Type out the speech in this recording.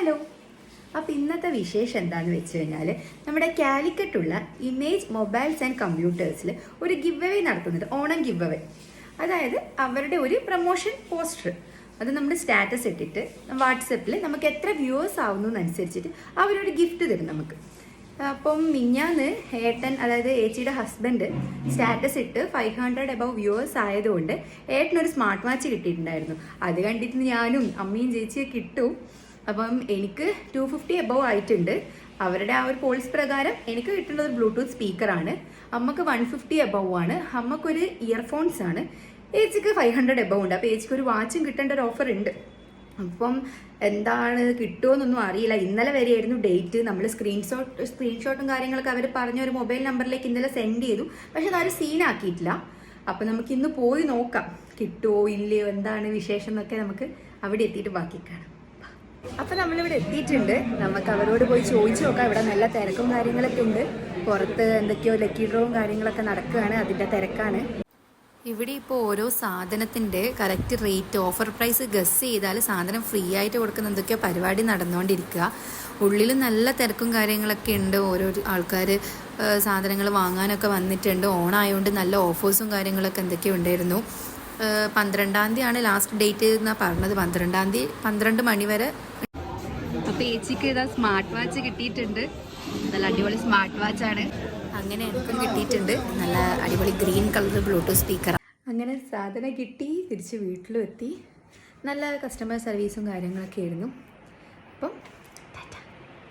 Hello. അപ്പോൾ ഇന്നത്തെ വിശേഷം എന്താണെന്ന് വെച്ച് കഴിഞ്ഞാൽ നമ്മുടെ കാലിക്കറ്റുള്ള ഇമേജ് മൊബൈൽസ് ആൻഡ് കമ്പ്യൂട്ടേഴ്സിൽ ഒരു ഗിവ് അവേ നടത്തുന്നുണ്ട്, ഓണം ഗിവ് അവേ. അതായത് അവരുടെ ഒരു പ്രൊമോഷൻ പോസ്റ്റർ അത് നമ്മുടെ സ്റ്റാറ്റസ് ഇട്ടിട്ട് വാട്സപ്പിൽ നമുക്ക് എത്ര വ്യൂവേഴ്സ് ആവുന്നതനുസരിച്ചിട്ട് അവരൊരു ഗിഫ്റ്റ് തരും നമുക്ക്. അപ്പം മിഞ്ഞാന്ന് ഏട്ടൻ, അതായത് ഏച്ചിയുടെ ഹസ്ബൻഡ് സ്റ്റാറ്റസ് ഇട്ട് 500 എബവ് വ്യൂവേഴ്സ് ആയതുകൊണ്ട് ഏട്ടനൊരു സ്മാർട്ട് വാച്ച് കിട്ടിയിട്ടുണ്ടായിരുന്നു. അത് കണ്ടിട്ട് ഞാനും അമ്മയും ചേച്ചിയൊക്കെ കിട്ടും. അപ്പം എനിക്ക് 250 എബവ് ആയിട്ടുണ്ട്. അവരുടെ ആ ഒരു പോളിസി പ്രകാരം എനിക്ക് കിട്ടുന്നത് ഒരു ബ്ലൂടൂത്ത് സ്പീക്കറാണ്. അമ്മക്ക് 150 എബവ് ആണ്. അമ്മക്കൊരു ഇയർഫോൺസ് ആണ്. ഏച്ചിക്ക് 500 എബവ് ഉണ്ട്. അപ്പോൾ ഏച്ചിക്ക് ഒരു വാച്ചും കിട്ടേണ്ട ഒരു ഓഫർ ഉണ്ട്. അപ്പം എന്താണ് കിട്ടുമോന്നൊന്നും അറിയില്ല. ഇന്നലെ വരെയായിരുന്നു ഡേറ്റ്. നമ്മൾ സ്ക്രീൻഷോട്ടും കാര്യങ്ങളൊക്കെ അവർ പറഞ്ഞ ഒരു മൊബൈൽ നമ്പറിലേക്ക് ഇന്നലെ സെൻഡ് ചെയ്തു. പക്ഷെ അതാരും സീനാക്കിയിട്ടില്ല. അപ്പം നമുക്ക് ഇന്ന് പോയി നോക്കാം കിട്ടുമോ ഇല്ലയോ, എന്താണ് വിശേഷം എന്നൊക്കെ നമുക്ക് അവിടെ എത്തിയിട്ട് ബാക്കി കാണാം. അപ്പം നമ്മളിവിടെ എത്തിയിട്ടുണ്ട്. നമുക്ക് അവരോട് പോയി ചോദിച്ചു നോക്കാം. ഇവിടെ നല്ല തിരക്കും കാര്യങ്ങളൊക്കെ ഉണ്ട്. പുറത്ത് എന്തൊക്കെയോ ലക്കി ഡ്രോവും കാര്യങ്ങളൊക്കെ നടക്കുകയാണ്, അതിൻ്റെ തിരക്കാണ്. ഇവിടെ ഇപ്പോൾ ഓരോ സാധനത്തിൻ്റെ correct rate, offer price guess ചെയ്താൽ സാധനം ഫ്രീ ആയിട്ട് കൊടുക്കുന്ന എന്തൊക്കെയോ പരിപാടി നടന്നുകൊണ്ടിരിക്കുക. ഉള്ളിൽ നല്ല തിരക്കും കാര്യങ്ങളൊക്കെ ഉണ്ട്. ഓരോ ആൾക്കാർ സാധനങ്ങൾ വാങ്ങാനൊക്കെ വന്നിട്ടുണ്ട്. ഓണായതുകൊണ്ട് നല്ല ഓഫേഴ്സും കാര്യങ്ങളൊക്കെ എന്തൊക്കെയോ ഉണ്ടായിരുന്നു. 12-ാം തീയതിയാണ് ലാസ്റ്റ് ഡേറ്റ് എന്നാണ് പറഞ്ഞത്. 12-ാം തീയതി 12 മണി വരെ. അപ്പോൾ ഏച്ചിക്ക് ഇതാ സ്മാർട്ട് വാച്ച് കിട്ടിയിട്ടുണ്ട്. നല്ല അടിപൊളി സ്മാർട്ട് വാച്ചാണ്. അങ്ങനെ എനിക്കും കിട്ടിയിട്ടുണ്ട് നല്ല അടിപൊളി ഗ്രീൻ കളർ ബ്ലൂടൂത്ത് സ്പീക്കർ. അങ്ങനെ സാധനം കിട്ടി, തിരിച്ച് വീട്ടിലും എത്തി. നല്ല കസ്റ്റമർ സർവീസും കാര്യങ്ങളൊക്കെ ആയിരുന്നു. അപ്പം